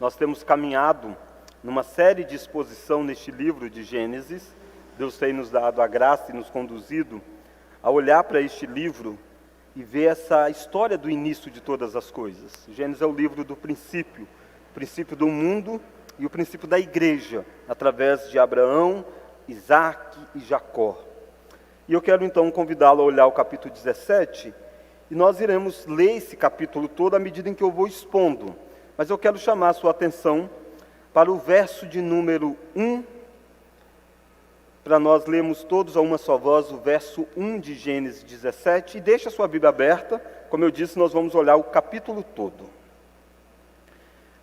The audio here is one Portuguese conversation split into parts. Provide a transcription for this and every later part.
Nós temos caminhado numa série de exposição neste livro de Gênesis. Deus tem nos dado a graça e nos conduzido a olhar para este livro e ver essa história do início de todas as coisas. Gênesis é o livro do princípio do mundo e o princípio da igreja, através de Abraão, Isaac e Jacó. E eu quero então convidá-lo a olhar o capítulo 17, e nós iremos ler esse capítulo todo à medida em que eu vou expondo. Mas eu quero chamar a sua atenção para o verso de número 1, para nós lermos todos a uma só voz o verso 1 de Gênesis 17, e deixa a sua Bíblia aberta. Como eu disse, nós vamos olhar o capítulo todo.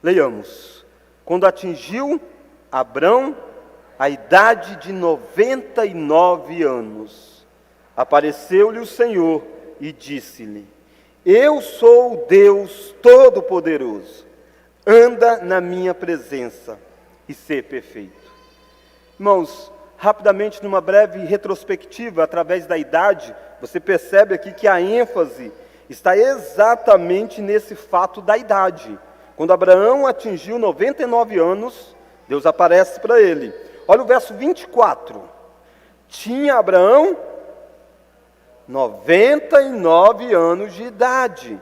Leiamos. Quando atingiu Abrão a idade de 99 anos, apareceu-lhe o Senhor e disse-lhe: Eu sou o Deus Todo-Poderoso, anda na minha presença e sê perfeito. Irmãos, rapidamente, numa breve retrospectiva, através da idade, você percebe aqui que a ênfase está exatamente nesse fato da idade. Quando Abraão atingiu 99 anos, Deus aparece para ele. Olha o verso 24. Tinha Abraão 99 anos de idade,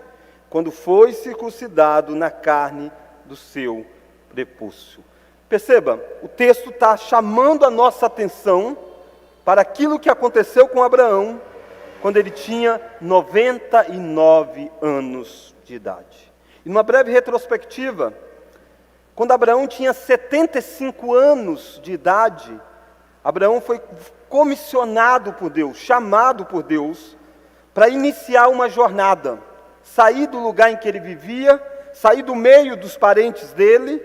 quando foi circuncidado na carne do seu prepúcio. Perceba, o texto está chamando a nossa atenção para aquilo que aconteceu com Abraão quando ele tinha 99 anos de idade. E numa breve retrospectiva, quando Abraão tinha 75 anos de idade, Abraão foi comissionado por Deus, chamado por Deus, para iniciar uma jornada, sair do lugar em que ele vivia, sair do meio dos parentes dele,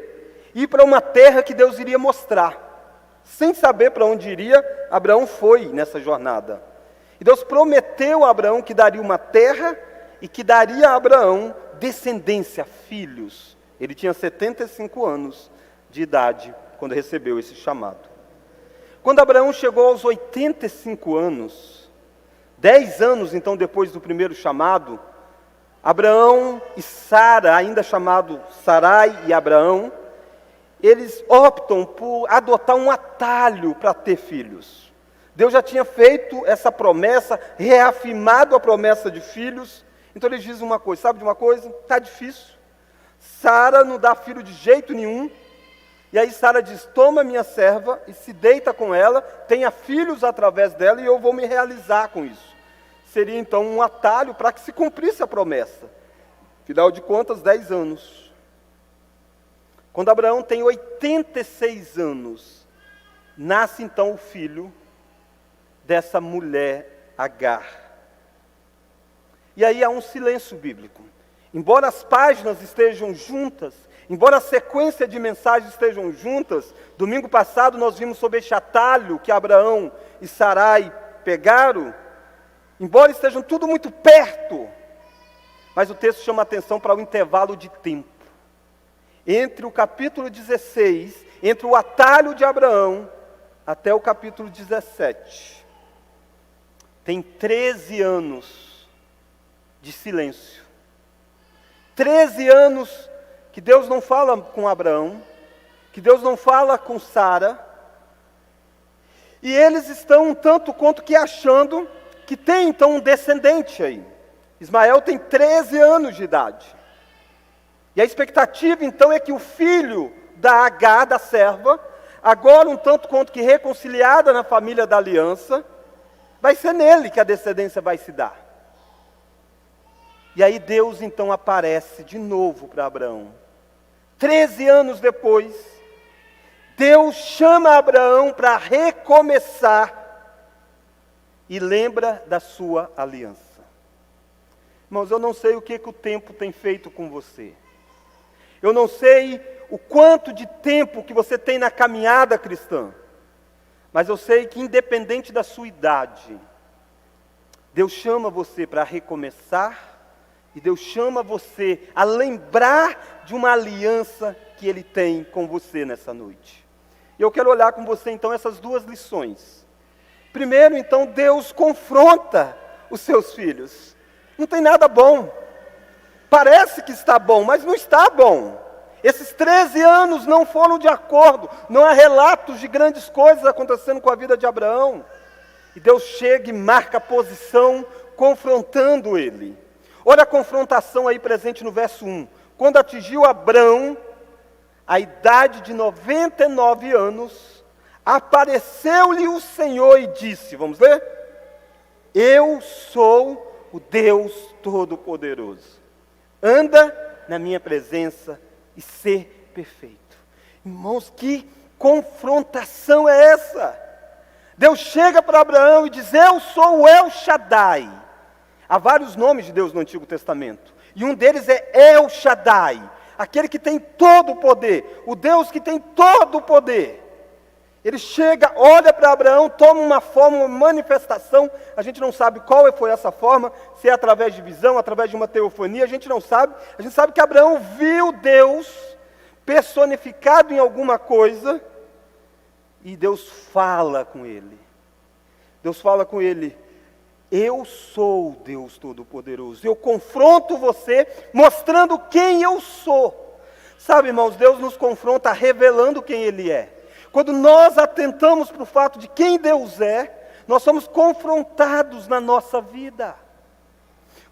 ir para uma terra que Deus iria mostrar. Sem saber para onde iria, Abraão foi nessa jornada. E Deus prometeu a Abraão que daria uma terra e que daria a Abraão descendência, filhos. Ele tinha 75 anos de idade quando recebeu esse chamado. Quando Abraão chegou aos 85 anos, 10 anos então depois do primeiro chamado, Abraão e Sara, ainda chamado Sarai e Abraão, eles optam por adotar um atalho para ter filhos. Deus já tinha feito essa promessa, reafirmado a promessa de filhos. Então eles dizem uma coisa, sabe de uma coisa? Está difícil. Sara não dá filho de jeito nenhum. E aí Sara diz: toma minha serva e se deita com ela, tenha filhos através dela e eu vou me realizar com isso. Seria então um atalho para que se cumprisse a promessa. Afinal de contas, 10 anos. Quando Abraão tem 86 anos, nasce então o filho dessa mulher Agar. E aí há um silêncio bíblico. Embora as páginas estejam juntas, embora a sequência de mensagens estejam juntas, domingo passado nós vimos sobre este atalho que Abraão e Sarai pegaram, embora estejam tudo muito perto, mas o texto chama a atenção para o intervalo de tempo. Entre o capítulo 16, entre o atalho de Abraão, até o capítulo 17, tem 13 anos de silêncio. 13 anos que Deus não fala com Abraão, que Deus não fala com Sara, e eles estão um tanto quanto que achando que tem então um descendente aí. Ismael tem 13 anos de idade. E a expectativa então é que o filho da Agar, da serva, agora um tanto quanto que reconciliada na família da aliança, vai ser nele que a descendência vai se dar. E aí Deus então aparece de novo para Abraão. 13 anos depois, Deus chama Abraão para recomeçar e lembra da sua aliança. Irmãos, eu não sei o que o tempo tem feito com você. Eu não sei o quanto de tempo que você tem na caminhada cristã. Mas eu sei que independente da sua idade, Deus chama você para recomeçar. E Deus chama você a lembrar de uma aliança que Ele tem com você nessa noite. E eu quero olhar com você então essas duas lições. Primeiro, então, Deus confronta os seus filhos. Não tem nada bom. Parece que está bom, mas não está bom. Esses 13 anos não foram de acordo, não há relatos de grandes coisas acontecendo com a vida de Abraão. E Deus chega e marca a posição, confrontando ele. Olha a confrontação aí presente no verso 1. Quando atingiu Abrão a idade de 99 anos, apareceu-lhe o Senhor e disse, vamos ler? Eu sou o Deus Todo-Poderoso. Anda na minha presença e ser perfeito. Irmãos, que confrontação é essa? Deus chega para Abraão e diz, eu sou o El Shaddai. Há vários nomes de Deus no Antigo Testamento. E um deles é El Shaddai, aquele que tem todo o poder, o Deus que tem todo o poder. Ele chega, olha para Abraão, toma uma forma, uma manifestação, a gente não sabe qual foi essa forma, se é através de visão, através de uma teofania, a gente não sabe. A gente sabe que Abraão viu Deus personificado em alguma coisa, e Deus fala com ele. Deus fala com ele, eu sou o Deus Todo-Poderoso, eu confronto você, mostrando quem eu sou. Sabe, irmãos, Deus nos confronta revelando quem Ele é. Quando nós atentamos para o fato de quem Deus é, nós somos confrontados na nossa vida.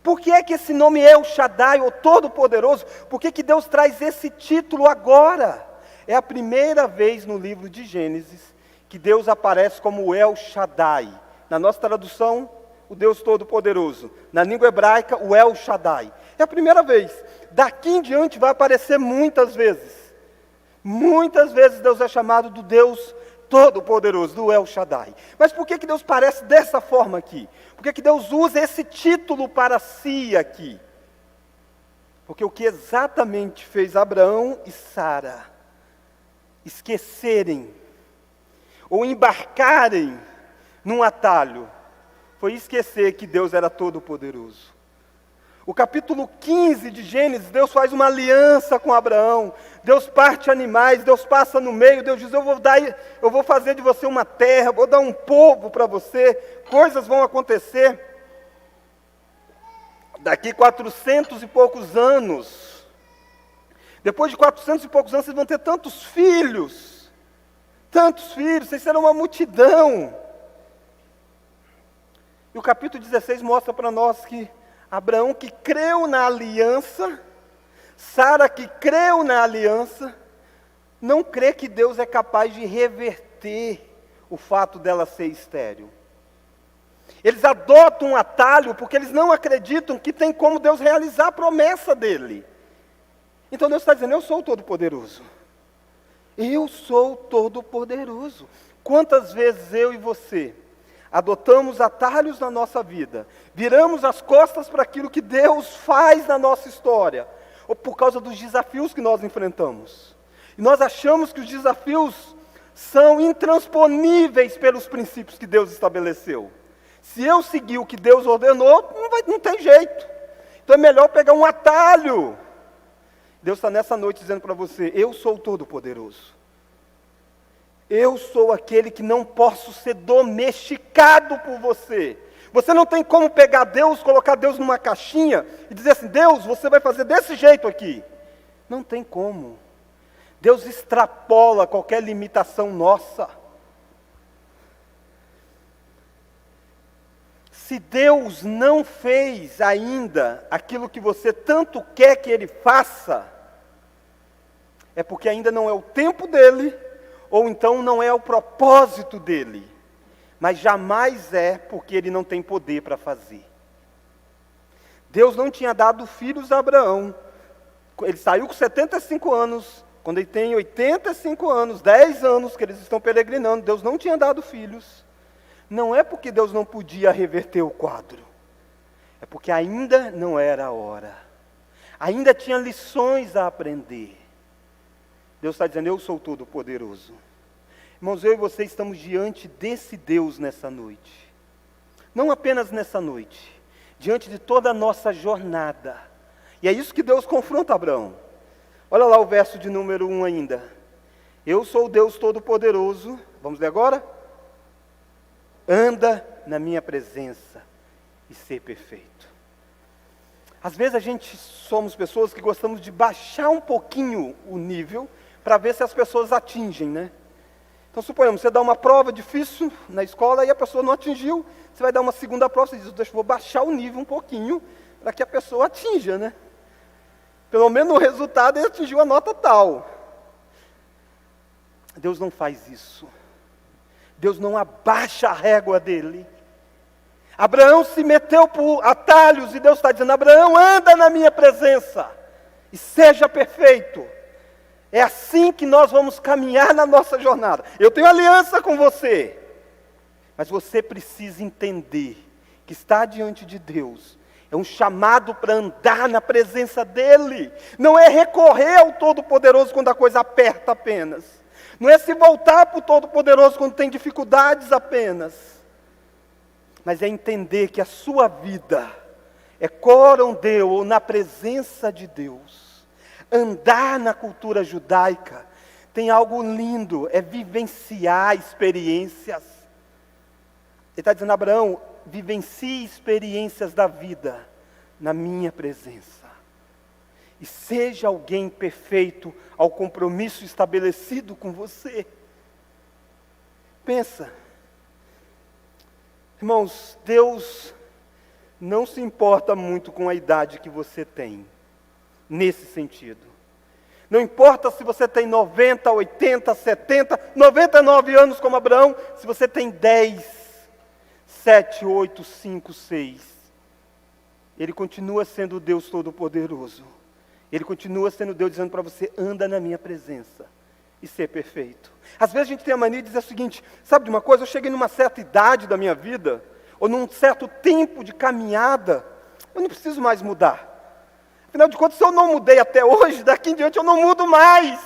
Por que é que esse nome é o Shaddai, o Todo-Poderoso? Por que Deus traz esse título agora? É a primeira vez no livro de Gênesis que Deus aparece como o El Shaddai. Na nossa tradução, o Deus Todo-Poderoso. Na língua hebraica, o El Shaddai. É a primeira vez. Daqui em diante vai aparecer muitas vezes. Muitas vezes Deus é chamado do Deus Todo-Poderoso, do El Shaddai. Mas por que Deus parece dessa forma aqui? Por que Deus usa esse título para si aqui? Porque o que exatamente fez Abraão e Sara esquecerem ou embarcarem num atalho foi esquecer que Deus era Todo-Poderoso. O capítulo 15 de Gênesis, Deus faz uma aliança com Abraão. Deus parte animais, Deus passa no meio, Deus diz, eu vou fazer de você uma terra, vou dar um povo para você, coisas vão acontecer. Daqui 400 e poucos anos, depois de 400 e poucos anos, vocês vão ter tantos filhos, vocês serão uma multidão. E o capítulo 16 mostra para nós que Abraão, que creu na aliança, Sara, que creu na aliança, não crê que Deus é capaz de reverter o fato dela ser estéril. Eles adotam um atalho porque eles não acreditam que tem como Deus realizar a promessa dele. Então Deus está dizendo, eu sou o Todo-Poderoso. Eu sou o Todo-Poderoso. Quantas vezes eu e você adotamos atalhos na nossa vida, viramos as costas para aquilo que Deus faz na nossa história, ou por causa dos desafios que nós enfrentamos. E nós achamos que os desafios são intransponíveis pelos princípios que Deus estabeleceu. Se eu seguir o que Deus ordenou, não tem jeito. Então é melhor pegar um atalho. Deus está nessa noite dizendo para você, eu sou o Todo-Poderoso. Eu sou aquele que não posso ser domesticado por você. Você não tem como pegar Deus, colocar Deus numa caixinha e dizer assim, Deus, você vai fazer desse jeito aqui. Não tem como. Deus extrapola qualquer limitação nossa. Se Deus não fez ainda aquilo que você tanto quer que Ele faça, é porque ainda não é o tempo dEle, ou então não é o propósito dele, mas jamais é porque ele não tem poder para fazer. Deus não tinha dado filhos a Abraão, ele saiu com 75 anos, quando ele tem 85 anos, 10 anos que eles estão peregrinando, Deus não tinha dado filhos. Não é porque Deus não podia reverter o quadro, é porque ainda não era a hora, ainda tinha lições a aprender. Deus está dizendo, eu sou o Todo-Poderoso. Irmãos, eu e você estamos diante desse Deus nessa noite. Não apenas nessa noite, diante de toda a nossa jornada. E é isso que Deus confronta Abraão. Olha lá o verso de número 1 ainda. Eu sou o Deus Todo-Poderoso. Vamos ler agora? Anda na minha presença e ser perfeito. Às vezes a gente somos pessoas que gostamos de baixar um pouquinho o nível para ver se as pessoas atingem, né? Então, suponhamos, você dá uma prova difícil na escola e a pessoa não atingiu, você vai dar uma segunda prova, você diz, deixa eu vou baixar o nível um pouquinho para que a pessoa atinja, né? Pelo menos o resultado ele atingiu a nota tal. Deus não faz isso. Deus não abaixa a régua dele. Abraão se meteu por atalhos e Deus está dizendo, Abraão, anda na minha presença e seja perfeito. É assim que nós vamos caminhar na nossa jornada. Eu tenho aliança com você, mas você precisa entender que estar diante de Deus é um chamado para andar na presença dEle. Não é recorrer ao Todo-Poderoso quando a coisa aperta apenas. Não é se voltar para o Todo-Poderoso quando tem dificuldades apenas. Mas é entender que a sua vida é coram Deus, ou na presença de Deus. Andar na cultura judaica tem algo lindo, é vivenciar experiências. Ele está dizendo, Abraão, vivencie experiências da vida na minha presença. E seja alguém perfeito ao compromisso estabelecido com você. Pensa. Irmãos, Deus não se importa muito com a idade que você tem. Nesse sentido. Não importa se você tem 90, 80, 70, 99 anos como Abraão, se você tem 10, 7, 8, 5, 6. Ele continua sendo o Deus Todo-Poderoso. Ele continua sendo Deus dizendo para você, anda na minha presença e ser perfeito. Às vezes a gente tem a mania de dizer o seguinte, sabe de uma coisa, eu cheguei numa certa idade da minha vida, ou num certo tempo de caminhada, eu não preciso mais mudar. Afinal de contas, se eu não mudei até hoje, daqui em diante eu não mudo mais.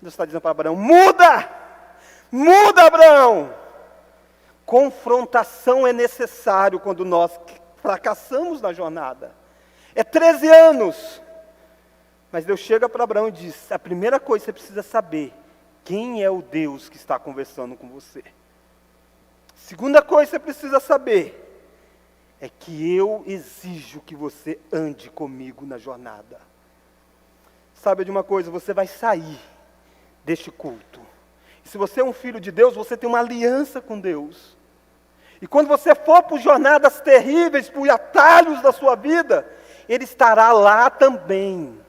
Deus está dizendo para Abraão, muda! Muda, Abraão! Confrontação é necessário quando nós fracassamos na jornada. É 13 anos. Mas Deus chega para Abraão e diz, a primeira coisa que você precisa saber, quem é o Deus que está conversando com você? Segunda coisa que você precisa saber, é que eu exijo que você ande comigo na jornada. Sabe de uma coisa, você vai sair deste culto. E se você é um filho de Deus, você tem uma aliança com Deus. E quando você for por jornadas terríveis, por atalhos da sua vida, Ele estará lá também.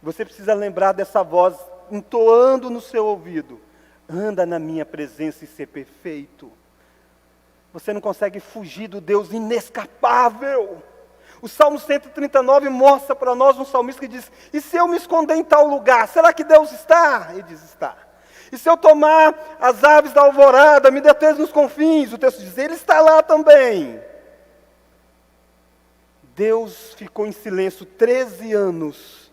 Você precisa lembrar dessa voz entoando no seu ouvido. Anda na minha presença e ser perfeito. Você não consegue fugir do Deus inescapável. O Salmo 139 mostra para nós um salmista que diz, e se eu me esconder em tal lugar, será que Deus está? Ele diz, está. E se eu tomar as aves da alvorada, me deter nos confins, o texto diz, Ele está lá também. Deus ficou em silêncio 13 anos,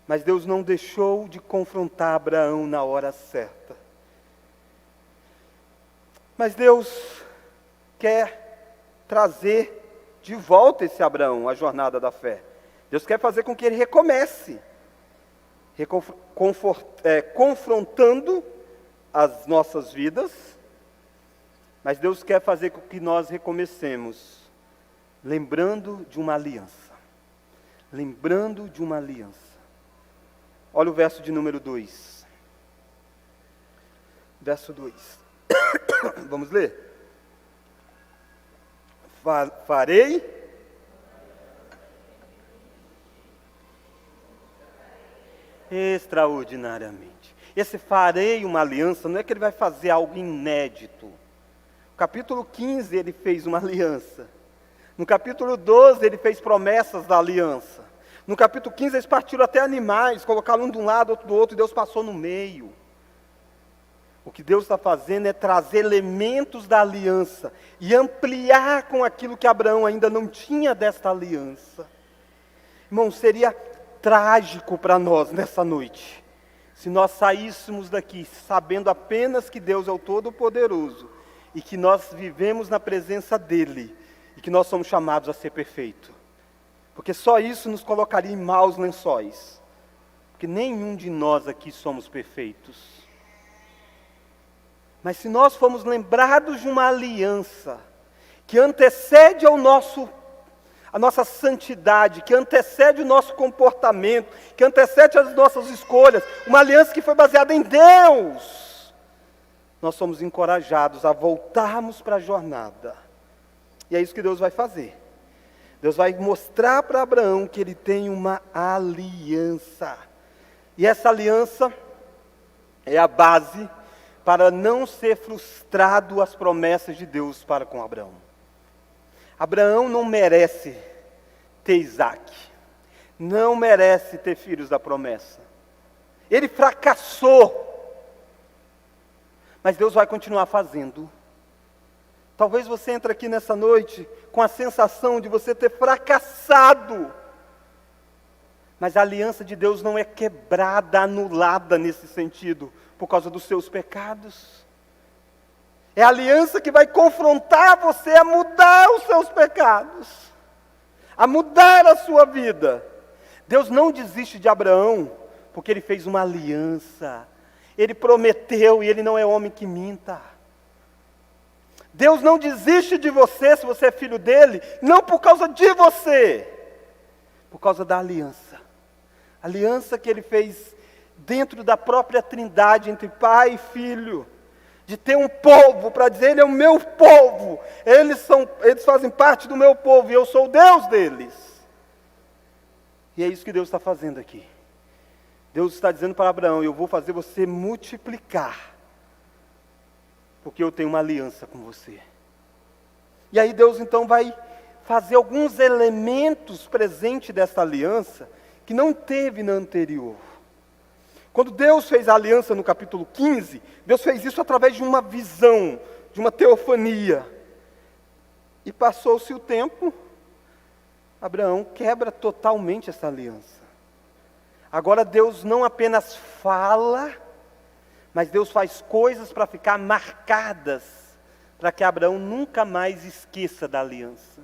mas Deus não deixou de confrontar Abraão na hora certa. Mas Deus quer trazer de volta esse Abraão à jornada da fé. Deus quer fazer com que ele recomece, confrontando as nossas vidas, mas Deus quer fazer com que nós recomecemos, lembrando de uma aliança. Lembrando de uma aliança. Olha o verso de número 2. Verso 2. Vamos ler? Farei extraordinariamente. Esse farei uma aliança, não é que ele vai fazer algo inédito. No capítulo 15 ele fez uma aliança. No capítulo 12 ele fez promessas da aliança. No capítulo 15 eles partiram até animais, colocaram um de um lado, outro do outro, e Deus passou no meio. O que Deus está fazendo é trazer elementos da aliança e ampliar com aquilo que Abraão ainda não tinha desta aliança. Irmão, seria trágico para nós nessa noite, se nós saíssemos daqui sabendo apenas que Deus é o Todo-Poderoso e que nós vivemos na presença dEle e que nós somos chamados a ser perfeitos. Porque só isso nos colocaria em maus lençóis. Porque nenhum de nós aqui somos perfeitos. Mas se nós formos lembrados de uma aliança que antecede a nossa santidade, que antecede o nosso comportamento, que antecede as nossas escolhas, uma aliança que foi baseada em Deus, nós somos encorajados a voltarmos para a jornada. E é isso que Deus vai fazer. Deus vai mostrar para Abraão que ele tem uma aliança. E essa aliança é a base para não ser frustrado as promessas de Deus para com Abraão. Abraão não merece ter Isaac, não merece ter filhos da promessa. Ele fracassou, mas Deus vai continuar fazendo. Talvez você entre aqui nessa noite com a sensação de você ter fracassado, mas a aliança de Deus não é quebrada, anulada nesse sentido, por causa dos seus pecados. É a aliança que vai confrontar você a mudar os seus pecados, a mudar a sua vida. Deus não desiste de Abraão, porque ele fez uma aliança. Ele prometeu e ele não é homem que minta. Deus não desiste de você, se você é filho dele, não por causa de você, por causa da aliança. Aliança que ele fez dentro da própria trindade, entre pai e filho. De ter um povo, para dizer, ele é o meu povo, eles fazem parte do meu povo, e eu sou o Deus deles. E é isso que Deus está fazendo aqui. Deus está dizendo para Abraão, eu vou fazer você multiplicar, porque eu tenho uma aliança com você. E aí Deus então vai fazer alguns elementos presentes dessa aliança, que não teve na anterior. Quando Deus fez a aliança no capítulo 15, Deus fez isso através de uma visão, de uma teofania. E passou-se o tempo, Abraão quebra totalmente essa aliança. Agora Deus não apenas fala, mas Deus faz coisas para ficar marcadas, para que Abraão nunca mais esqueça da aliança.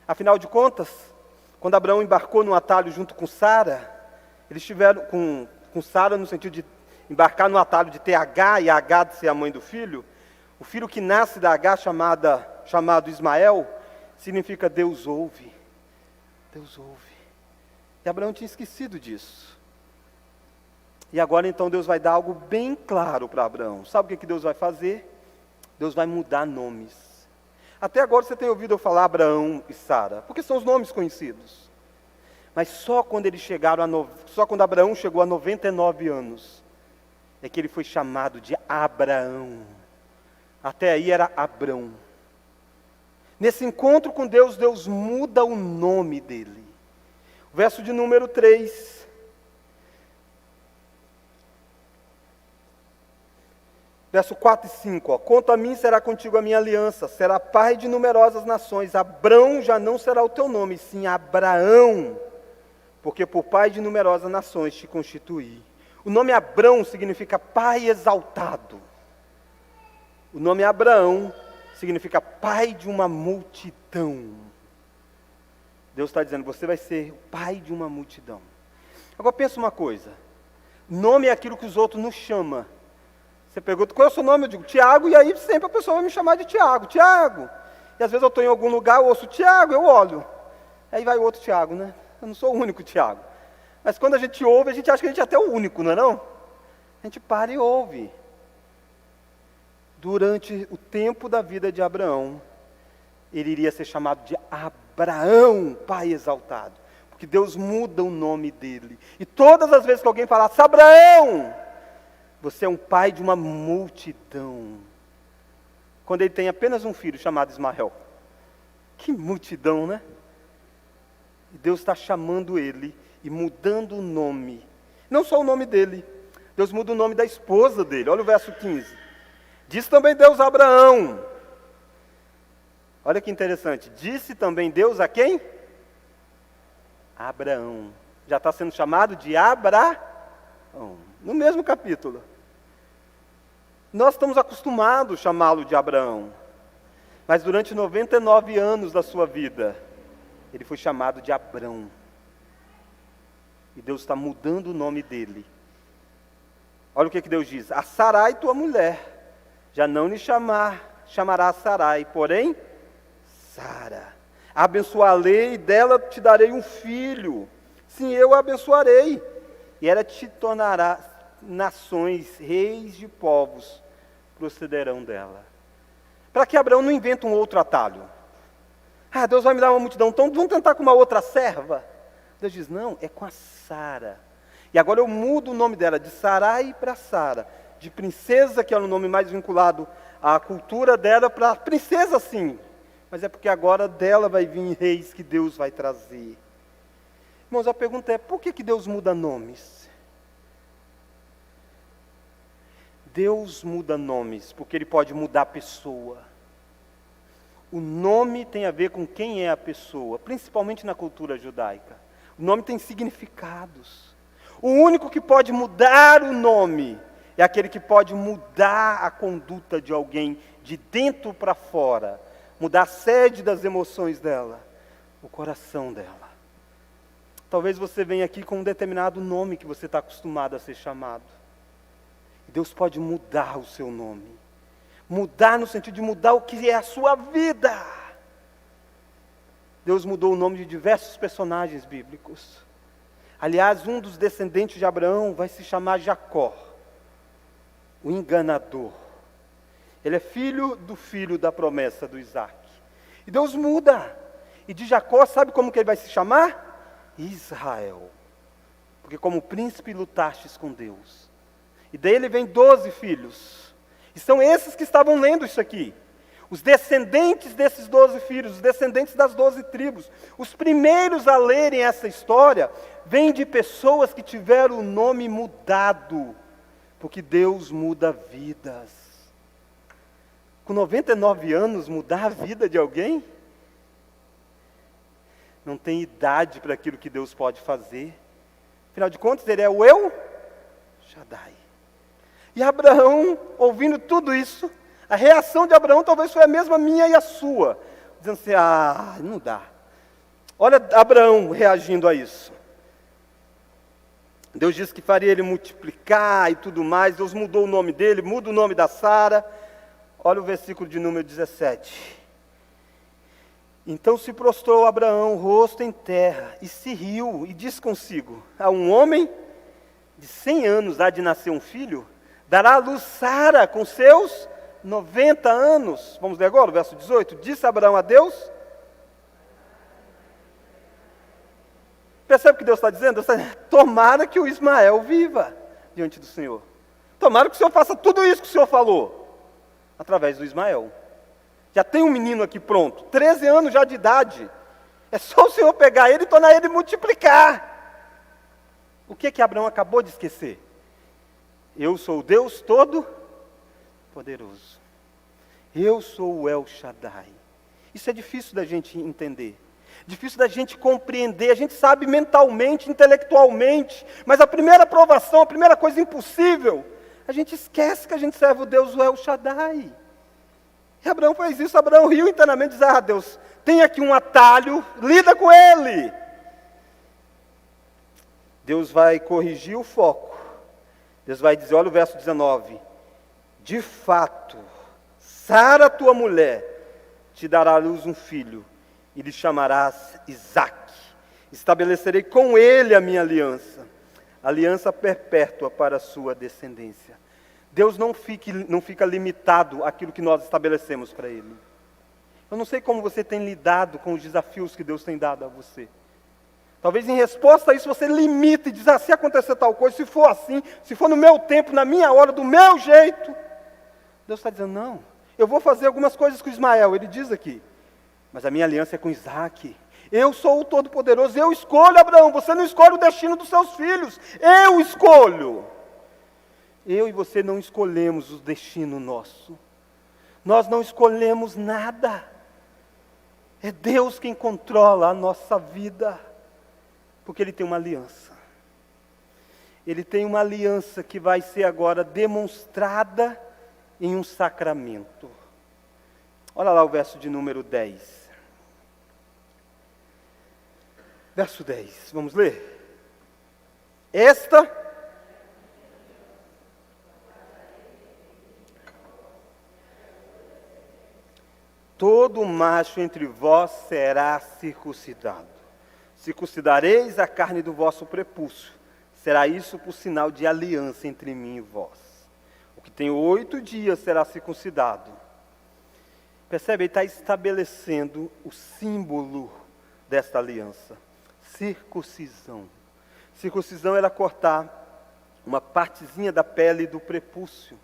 Afinal de contas, quando Abraão embarcou no atalho junto com Sara, eles estiveram com Sara no sentido de embarcar no atalho de ter H e H de ser a mãe do filho. O filho que nasce da H chamado Ismael, significa Deus ouve. Deus ouve. E Abraão tinha esquecido disso. E agora então Deus vai dar algo bem claro para Abraão. Sabe o que Deus vai fazer? Deus vai mudar nomes. Até agora você tem ouvido eu falar Abraão e Sara, porque são os nomes conhecidos. Mas só quando Abraão chegou a 99 anos, é que ele foi chamado de Abraão. Até aí era Abrão. Nesse encontro com Deus, Deus muda o nome dele. O verso de número 3. Verso 4 e 5. Quanto a mim, será contigo a minha aliança, será pai de numerosas nações. Abrão já não será o teu nome, sim Abraão, porque por pai de numerosas nações te constituí. O nome Abrão significa pai exaltado. O nome Abraão significa pai de uma multidão. Deus está dizendo, você vai ser o pai de uma multidão. Agora pensa uma coisa, nome é aquilo que os outros nos chamam. Você pergunta, qual é o seu nome? Eu digo, Tiago, e aí sempre a pessoa vai me chamar de Tiago, Tiago. E às vezes eu estou em algum lugar, eu ouço Tiago, eu olho. Aí vai o outro Tiago, né? Eu não sou o único Tiago. Mas quando a gente ouve, a gente acha que a gente é até o único, não é não? A gente para e ouve. Durante o tempo da vida de Abraão, ele iria ser chamado de Abraão, pai exaltado. Porque Deus muda o nome dele. E todas as vezes que alguém falasse, Abraão, você é um pai de uma multidão. Quando ele tem apenas um filho chamado Ismael. Que multidão, né? E Deus está chamando ele e mudando o nome. Não só o nome dele. Deus muda o nome da esposa dele. Olha o verso 15. Disse também Deus a Abraão. Olha que interessante. Disse também Deus a quem? Abraão. Já está sendo chamado de Abraão. No mesmo capítulo. Nós estamos acostumados a chamá-lo de Abraão. Mas durante 99 anos da sua vida, ele foi chamado de Abrão. E Deus está mudando o nome dele. Olha o que Deus diz. A Sarai, tua mulher, já não lhe chamará Sarai, porém, Sara. Abençoá-lei e dela te darei um filho. Sim, eu a abençoarei. E ela te tornará nações, reis de povos procederão dela. Para que Abraão não inventa um outro atalho. Deus vai me dar uma multidão, então vamos tentar com uma outra serva. Deus diz, não, é com a Sara. E agora eu mudo o nome dela de Sarai para Sara. De princesa, que é o nome mais vinculado à cultura dela, para princesa sim. Mas é porque agora dela vai vir reis que Deus vai trazer. Irmãos, a pergunta é, por que Deus muda nomes? Deus muda nomes, porque Ele pode mudar a pessoa. O nome tem a ver com quem é a pessoa, principalmente na cultura judaica. O nome tem significados. O único que pode mudar o nome é aquele que pode mudar a conduta de alguém de dentro para fora, mudar a sede das emoções dela, o coração dela. Talvez você venha aqui com um determinado nome que você está acostumado a ser chamado. Deus pode mudar o seu nome. Mudar no sentido de mudar o que é a sua vida. Deus mudou o nome de diversos personagens bíblicos. Aliás, um dos descendentes de Abraão vai se chamar Jacó, o enganador. Ele é filho da promessa do Isaac. E Deus muda. E de Jacó, sabe como que ele vai se chamar? Israel. Porque como príncipe lutastes com Deus. E dele vem 12 filhos. E são esses que estavam lendo isso aqui. Os descendentes desses 12 filhos, os descendentes das 12 tribos. Os primeiros a lerem essa história, vêm de pessoas que tiveram o nome mudado. Porque Deus muda vidas. Com 99 anos, mudar a vida de alguém? Não tem idade para aquilo que Deus pode fazer. Afinal de contas, Ele é o El Shaddai. E Abraão, ouvindo tudo isso, a reação de Abraão talvez foi a mesma minha e a sua. Dizendo assim, não dá. Olha Abraão reagindo a isso. Deus disse que faria ele multiplicar e tudo mais. Deus mudou o nome dele, muda o nome da Sara. Olha o versículo de número 17. Então se prostrou Abraão, rosto em terra, e se riu, e disse consigo, a um homem de 100 anos há de nascer um filho? Dará à luz Sara com seus 90 anos. Vamos ler agora o verso 18. Disse Abraão a Deus. Percebe o que Deus está dizendo? Deus está dizendo, tomara que o Ismael viva diante do Senhor. Tomara que o Senhor faça tudo isso que o Senhor falou, através do Ismael. Já tem um menino aqui pronto, 13 anos já de idade. É só o Senhor pegar ele e tornar ele multiplicar. O que Abraão acabou de esquecer? Eu sou o Deus Todo-Poderoso. Eu sou o El Shaddai. Isso é difícil da gente entender. Difícil da gente compreender. A gente sabe mentalmente, intelectualmente. Mas a primeira provação, a primeira coisa impossível, a gente esquece que a gente serve o Deus o El Shaddai. E Abraão fez isso. Abraão riu internamente e disse, Deus, tem aqui um atalho, lida com ele. Deus vai corrigir o foco. Deus vai dizer, olha o verso 19. De fato, Sara, tua mulher, te dará à luz um filho, e lhe chamarás Isaque. Estabelecerei com ele a minha aliança perpétua para a sua descendência. Deus não fica limitado àquilo que nós estabelecemos para Ele. Eu não sei como você tem lidado com os desafios que Deus tem dado a você. Talvez em resposta a isso você limite e diz, se acontecer tal coisa, se for assim, se for no meu tempo, na minha hora, do meu jeito. Deus está dizendo, não, eu vou fazer algumas coisas com Ismael, ele diz aqui. Mas a minha aliança é com Isaque. Eu sou o Todo-Poderoso, eu escolho Abraão, você não escolhe o destino dos seus filhos, eu escolho. Eu e você não escolhemos o destino nosso. Nós não escolhemos nada. É Deus quem controla a nossa vida. Porque Ele tem uma aliança. Ele tem uma aliança que vai ser agora demonstrada em um sacramento. Olha lá o verso de número 10. Verso 10, vamos ler? todo macho entre vós será circuncidado. Circuncidareis a carne do vosso prepúcio. Será isso por sinal de aliança entre mim e vós. O que tem 8 dias será circuncidado. Percebe? Ele está estabelecendo o símbolo desta aliança. Circuncisão. Circuncisão era cortar uma partezinha da pele do prepúcio.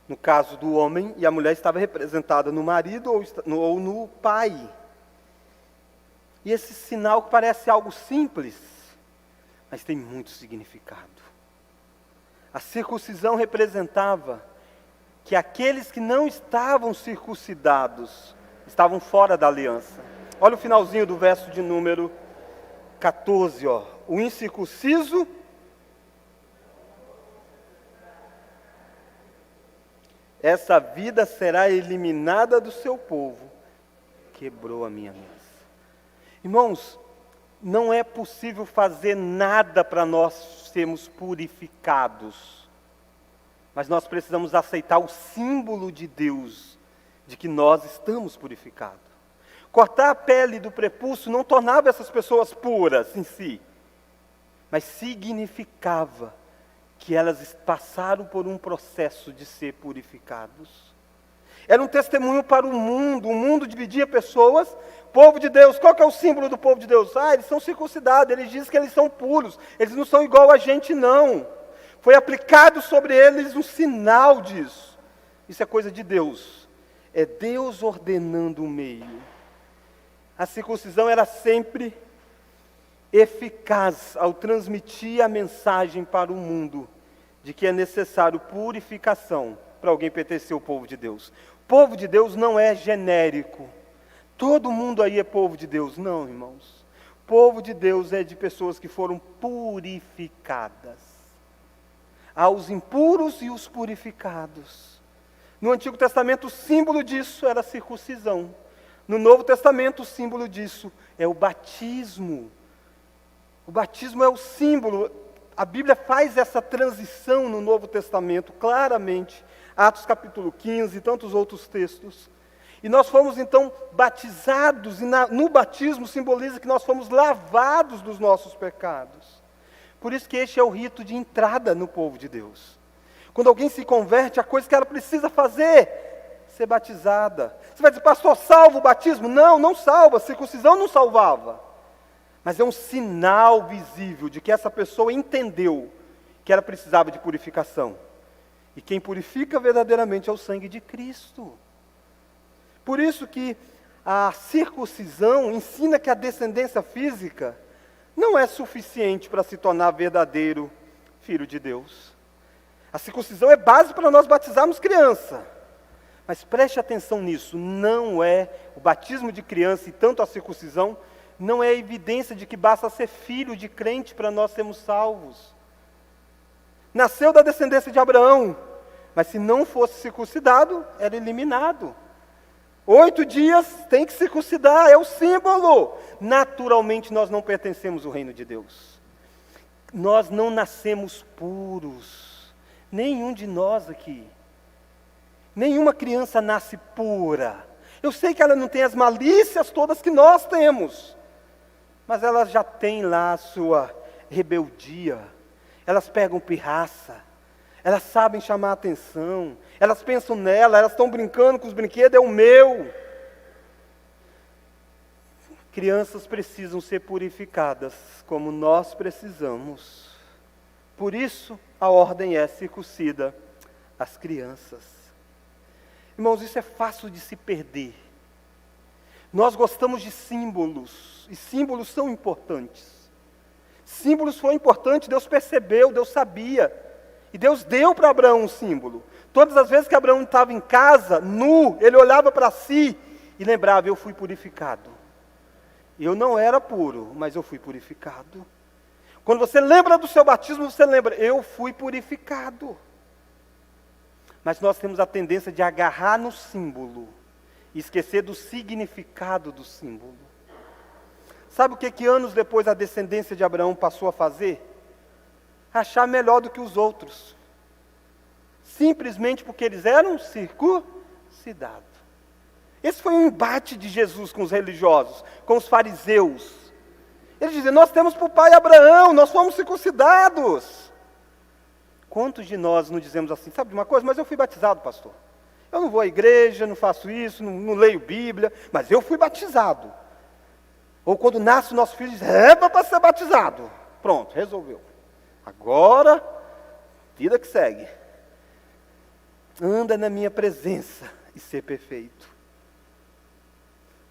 No caso do homem, e a mulher estava representada no marido ou no pai. E esse sinal que parece algo simples, mas tem muito significado. A circuncisão representava que aqueles que não estavam circuncidados estavam fora da aliança. Olha o finalzinho do verso de número 14, ó. O incircunciso essa vida será eliminada do seu povo. Quebrou a minha mesa. Irmãos, não é possível fazer nada para nós sermos purificados. Mas nós precisamos aceitar o símbolo de Deus, de que nós estamos purificados. Cortar a pele do prepúcio não tornava essas pessoas puras em si, mas significava que elas passaram por um processo de ser purificados. Era um testemunho para o mundo dividia pessoas. Povo de Deus, qual que é o símbolo do povo de Deus? Eles são circuncidados, eles dizem que eles são puros, eles não são igual a gente não. Foi aplicado sobre eles um sinal disso. Isso é coisa de Deus, é Deus ordenando o meio. A circuncisão era sempre eficaz ao transmitir a mensagem para o mundo de que é necessário purificação para alguém pertencer ao povo de Deus. O povo de Deus não é genérico. Todo mundo aí é povo de Deus. Não, irmãos. O povo de Deus é de pessoas que foram purificadas. Há os impuros e os purificados. No Antigo Testamento o símbolo disso era a circuncisão. No Novo Testamento o símbolo disso é o batismo. O batismo é o símbolo. A Bíblia faz essa transição no Novo Testamento, claramente. Atos capítulo 15 e tantos outros textos. E nós fomos então batizados, e no batismo simboliza que nós fomos lavados dos nossos pecados. Por isso que este é o rito de entrada no povo de Deus. Quando alguém se converte, a coisa que ela precisa fazer é ser batizada. Você vai dizer, pastor, salva o batismo? Não, não salva, a circuncisão não salvava. Mas é um sinal visível de que essa pessoa entendeu que ela precisava de purificação. E quem purifica verdadeiramente é o sangue de Cristo. Por isso que a circuncisão ensina que a descendência física não é suficiente para se tornar verdadeiro filho de Deus. A circuncisão é base para nós batizarmos criança. Mas preste atenção nisso, não é o batismo de criança e tanto a circuncisão não é evidência de que basta ser filho de crente para nós sermos salvos. Nasceu da descendência de Abraão, mas se não fosse circuncidado, era eliminado. 8 dias tem que circuncidar, é o símbolo. Naturalmente nós não pertencemos ao reino de Deus. Nós não nascemos puros. Nenhum de nós aqui. Nenhuma criança nasce pura. Eu sei que ela não tem as malícias todas que nós temos. Mas elas já têm lá a sua rebeldia. Elas pegam pirraça. Elas sabem chamar a atenção. Elas pensam nela, elas estão brincando com os brinquedos, é o meu. Crianças precisam ser purificadas, como nós precisamos. Por isso, a ordem é circuncida as crianças. Irmãos, isso é fácil de se perder. Nós gostamos de símbolos, e símbolos são importantes. Símbolos foram importantes, Deus percebeu, Deus sabia. E Deus deu para Abraão um símbolo. Todas as vezes que Abraão estava em casa, nu, ele olhava para si e lembrava, eu fui purificado. Eu não era puro, mas eu fui purificado. Quando você lembra do seu batismo, você lembra, eu fui purificado. Mas nós temos a tendência de agarrar no símbolo e esquecer do significado do símbolo. Sabe o que anos depois a descendência de Abraão passou a fazer? Achar melhor do que os outros. Simplesmente porque eles eram circuncidados. Esse foi um embate de Jesus com os religiosos, com os fariseus. Eles dizem, nós temos por pai Abraão, nós fomos circuncidados. Quantos de nós não dizemos assim, sabe de uma coisa, mas eu fui batizado, pastor. Eu não vou à igreja, não faço isso, não leio Bíblia, mas eu fui batizado. Ou quando nasce o nosso filho, diz, para ser batizado. Pronto, resolveu. Agora, vida que segue. Anda na minha presença e ser perfeito.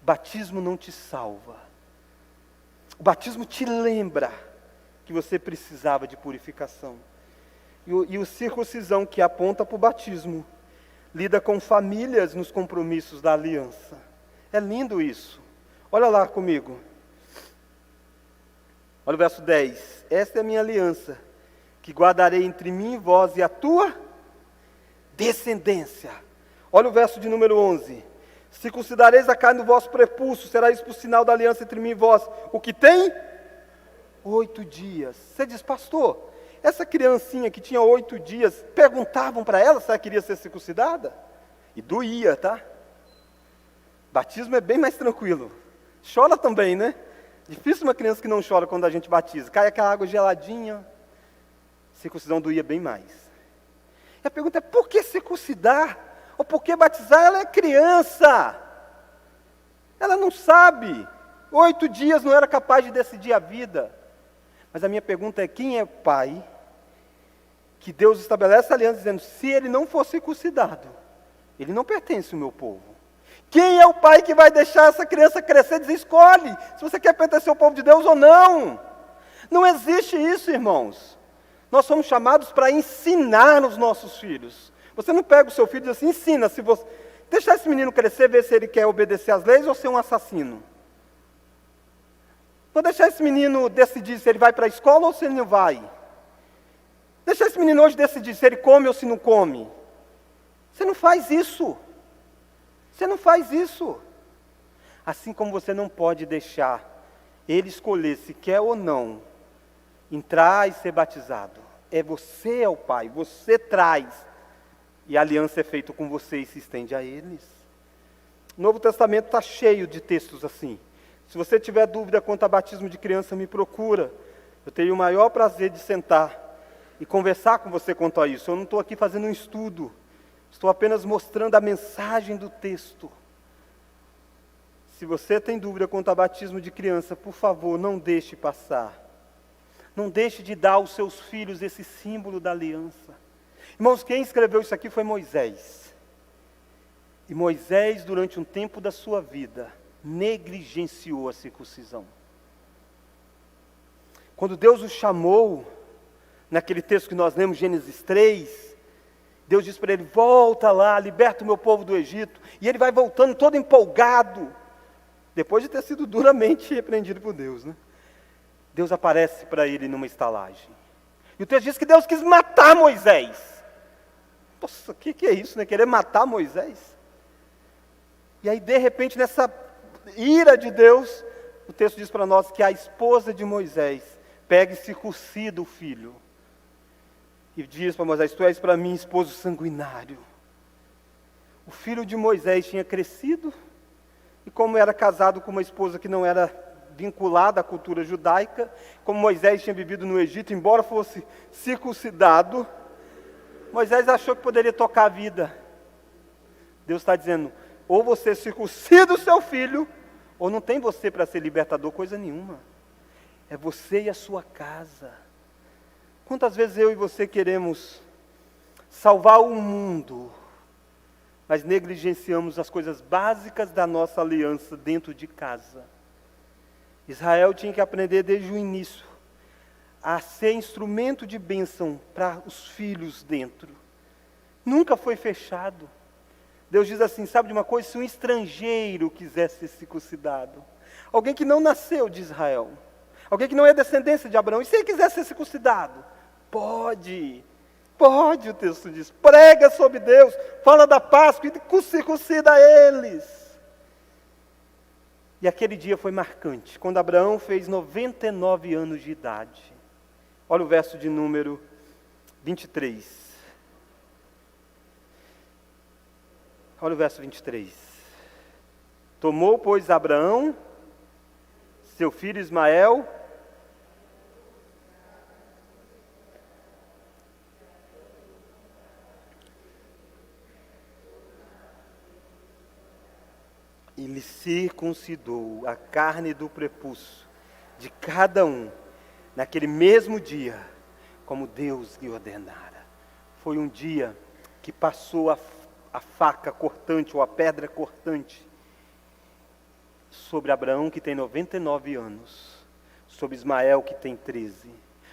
O batismo não te salva. O batismo te lembra que você precisava de purificação. E o circuncisão que aponta para o batismo lida com famílias nos compromissos da aliança. É lindo isso. Olha lá comigo. Olha o verso 10. Esta é a minha aliança, que guardarei entre mim e vós e a tua descendência. Olha o verso de número 11. Circuncidareis a carne do vosso prepúcio, será isso por sinal da aliança entre mim e vós. O que tem? 8 dias. Você diz, pastor, essa criancinha que tinha 8 dias, perguntavam para ela se ela queria ser circuncidada? E doía, tá? Batismo é bem mais tranquilo. Chora também, né? Difícil uma criança que não chora quando a gente batiza. Cai aquela água geladinha. Circuncisão doía bem mais. E a pergunta é, por que circuncidar? Ou por que batizar? Ela é criança. Ela não sabe. 8 dias não era capaz de decidir a vida. Mas a minha pergunta é, quem é o pai que Deus estabelece a aliança dizendo, se ele não for circuncidado, ele não pertence ao meu povo? Quem é o pai que vai deixar essa criança crescer e dizer, escolhe se você quer pertencer ao povo de Deus ou não? Não existe isso, irmãos. Nós somos chamados para ensinar os nossos filhos. Você não pega o seu filho e diz assim, ensina, se você... deixar esse menino crescer, ver se ele quer obedecer às leis ou ser um assassino. Não deixar esse menino decidir se ele vai para a escola ou se ele não vai. Deixar esse menino hoje decidir se ele come ou se não come. Você não faz isso. Você não faz isso. Assim como você não pode deixar ele escolher se quer ou não entrar e ser batizado. Você é o pai, você traz. E a aliança é feita com você e se estende a eles. O Novo Testamento está cheio de textos assim. Se você tiver dúvida quanto a batismo de criança, me procura. Eu tenho o maior prazer de sentar e conversar com você quanto a isso. Eu não estou aqui fazendo um estudo. Estou apenas mostrando a mensagem do texto. Se você tem dúvida quanto a batismo de criança, por favor, não deixe passar. Não deixe de dar aos seus filhos esse símbolo da aliança. Irmãos, quem escreveu isso aqui foi Moisés. E Moisés, durante um tempo da sua vida, negligenciou a circuncisão. Quando Deus o chamou, naquele texto que nós lemos, Gênesis 3, Deus diz para ele, volta lá, liberta o meu povo do Egito. E ele vai voltando todo empolgado, depois de ter sido duramente repreendido por Deus, né? Deus aparece para ele numa estalagem. E o texto diz que Deus quis matar Moisés. Nossa, o que é isso, né? Querer matar Moisés? E aí, de repente, nessa ira de Deus, o texto diz para nós que a esposa de Moisés pega e circuncida o filho. E diz para Moisés, tu és para mim esposo sanguinário. O filho de Moisés tinha crescido, e como era casado com uma esposa que não era vinculada à cultura judaica, como Moisés tinha vivido no Egito, embora fosse circuncidado, Moisés achou que poderia tocar a vida. Deus está dizendo, ou você circuncida o seu filho, ou não tem você para ser libertador coisa nenhuma. É você e a sua casa. Quantas vezes eu e você queremos salvar o mundo, mas negligenciamos as coisas básicas da nossa aliança dentro de casa? Israel tinha que aprender desde o início a ser instrumento de bênção para os filhos dentro. Nunca foi fechado. Deus diz assim, sabe de uma coisa? Se um estrangeiro quiser ser circuncidado, alguém que não nasceu de Israel, alguém que não é descendência de Abraão, e se ele quiser ser circuncidado, pode, o texto diz, prega sobre Deus, fala da Páscoa e circuncida eles. E aquele dia foi marcante, quando Abraão fez 99 anos de idade. Olha o verso de número 23. Olha o verso 23. Tomou, pois, Abraão, seu filho Ismael, e lhe circuncidou a carne do prepúcio de cada um, naquele mesmo dia, como Deus lhe ordenara. Foi um dia que passou a faca cortante, ou a pedra cortante, sobre Abraão, que tem 99 anos, sobre Ismael, que tem 13,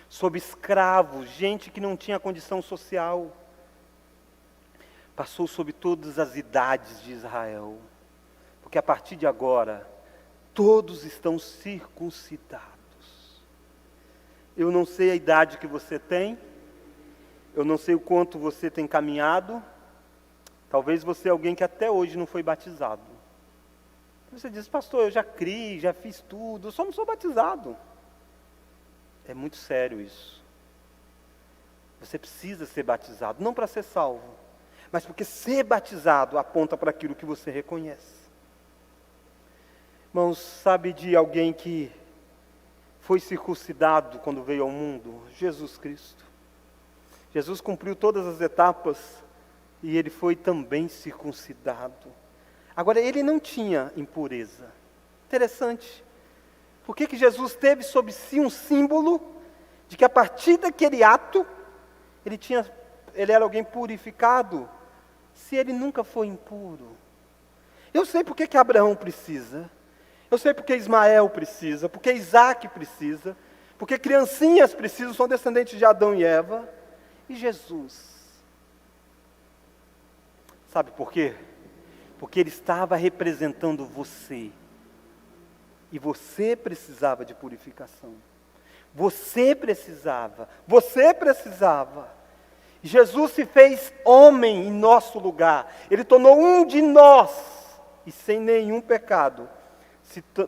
sobre escravos, gente que não tinha condição social, passou sobre todas as idades de Israel, porque a partir de agora, todos estão circuncidados. Eu não sei a idade que você tem, eu não sei o quanto você tem caminhado, talvez você é alguém que até hoje não foi batizado. Você diz, pastor, eu já criei, já fiz tudo, eu só não sou batizado. É muito sério isso. Você precisa ser batizado, não para ser salvo, mas porque ser batizado aponta para aquilo que você reconhece. Irmãos, sabe de alguém que foi circuncidado quando veio ao mundo? Jesus Cristo. Jesus cumpriu todas as etapas e ele foi também circuncidado. Agora, ele não tinha impureza. Interessante. Por que Jesus teve sobre si um símbolo de que a partir daquele ato, ele era alguém purificado, se ele nunca foi impuro? Eu sei por que Abraão precisa. Eu sei porque Ismael precisa, porque Isaac precisa, porque criancinhas precisam, são descendentes de Adão e Eva. E Jesus. Sabe por quê? Porque ele estava representando você. E você precisava de purificação. Você precisava. Jesus se fez homem em nosso lugar. Ele tornou um de nós. E sem nenhum pecado.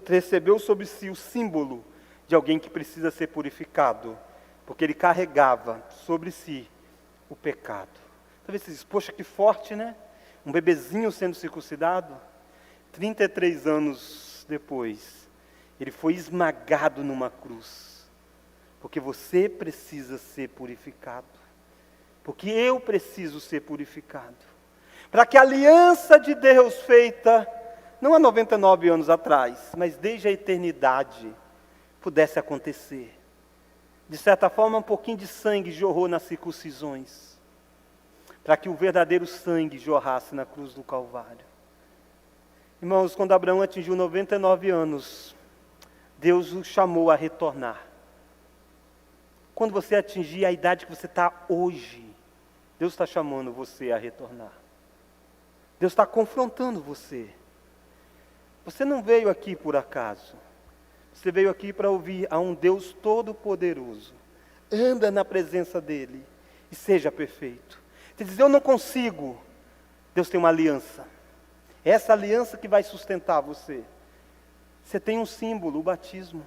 Recebeu sobre si o símbolo de alguém que precisa ser purificado. Porque ele carregava sobre si o pecado. Talvez você diz, poxa, que forte, né? Um bebezinho sendo circuncidado. 33 anos depois, ele foi esmagado numa cruz. Porque você precisa ser purificado. Porque eu preciso ser purificado. Para que a aliança de Deus feita, não há 99 anos atrás, mas desde a eternidade, pudesse acontecer. De certa forma, um pouquinho de sangue jorrou nas circuncisões, para que o verdadeiro sangue jorrasse na cruz do Calvário. Irmãos, quando Abraão atingiu 99 anos, Deus o chamou a retornar. Quando você atingir a idade que você está hoje, Deus está chamando você a retornar. Deus está confrontando você. Você não veio aqui por acaso. Você veio aqui para ouvir a um Deus todo-poderoso. Anda na presença dEle e seja perfeito. Você diz, eu não consigo. Deus tem uma aliança. É essa aliança que vai sustentar você. Você tem um símbolo, o batismo.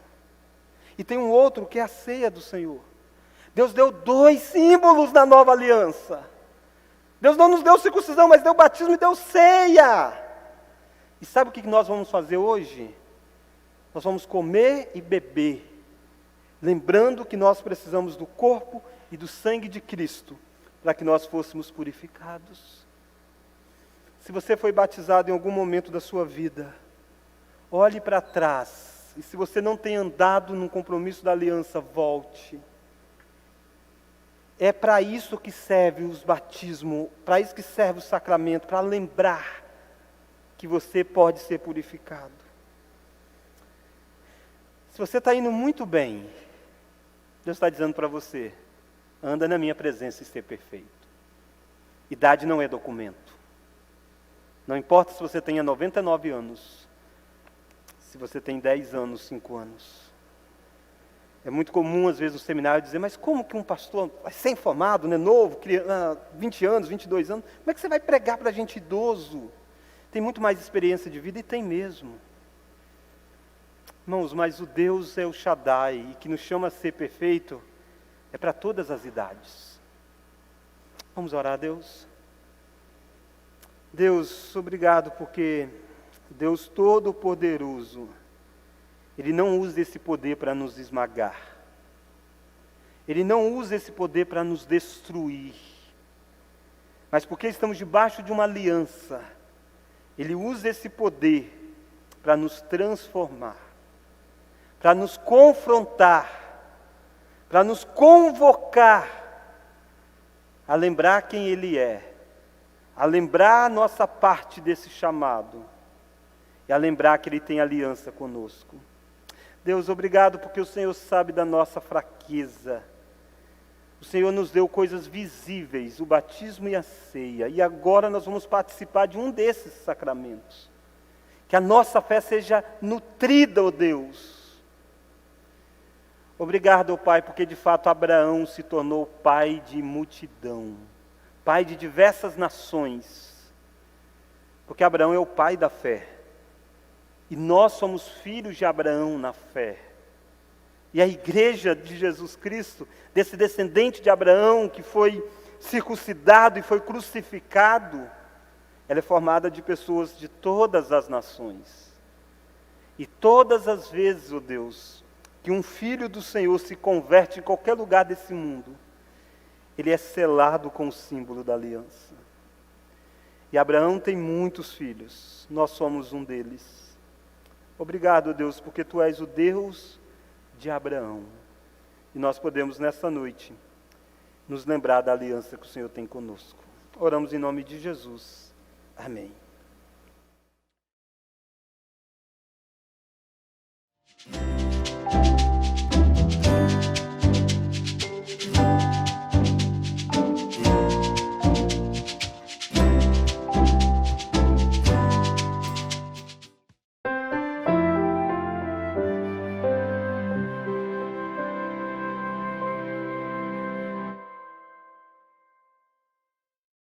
E tem um outro que é a ceia do Senhor. Deus deu 2 símbolos na nova aliança. Deus não nos deu circuncisão, mas deu batismo e deu ceia. E sabe o que nós vamos fazer hoje? Nós vamos comer e beber, lembrando que nós precisamos do corpo e do sangue de Cristo, para que nós fôssemos purificados. Se você foi batizado em algum momento da sua vida, olhe para trás, e se você não tem andado num compromisso da aliança, volte. É para isso que serve os batismos, para isso que serve o sacramento, para lembrar que você pode ser purificado. Se você está indo muito bem, Deus está dizendo para você, anda na minha presença e ser perfeito. Idade não é documento. Não importa se você tenha 99 anos, se você tem 10 anos, 5 anos. É muito comum, às vezes, no seminário dizer, mas como que um pastor recém-formado, né, novo, 20 anos, 22 anos, como é que você vai pregar para gente idoso? Tem muito mais experiência de vida, e tem mesmo. Irmãos, mas o Deus é o Shaddai, e que nos chama a ser perfeito, é para todas as idades. Vamos orar a Deus? Deus, obrigado porque Deus Todo-Poderoso, Ele não usa esse poder para nos esmagar. Ele não usa esse poder para nos destruir. Mas porque estamos debaixo de uma aliança, Ele usa esse poder para nos transformar, para nos confrontar, para nos convocar a lembrar quem Ele é, a lembrar a nossa parte desse chamado e a lembrar que Ele tem aliança conosco. Deus, obrigado porque o Senhor sabe da nossa fraqueza. O Senhor nos deu coisas visíveis, o batismo e a ceia, e agora nós vamos participar de um desses sacramentos. Que a nossa fé seja nutrida, ó Deus. Obrigado, ó Pai, porque de fato Abraão se tornou pai de multidão, pai de diversas nações, porque Abraão é o pai da fé, e nós somos filhos de Abraão na fé. E a igreja de Jesus Cristo, desse descendente de Abraão que foi circuncidado e foi crucificado, ela é formada de pessoas de todas as nações. E todas as vezes, ó Deus, que um filho do Senhor se converte em qualquer lugar desse mundo, ele é selado com o símbolo da aliança. E Abraão tem muitos filhos, nós somos um deles. Obrigado, Deus, porque Tu és o Deus de Abraão. E nós podemos nessa noite nos lembrar da aliança que o Senhor tem conosco. Oramos em nome de Jesus. Amém.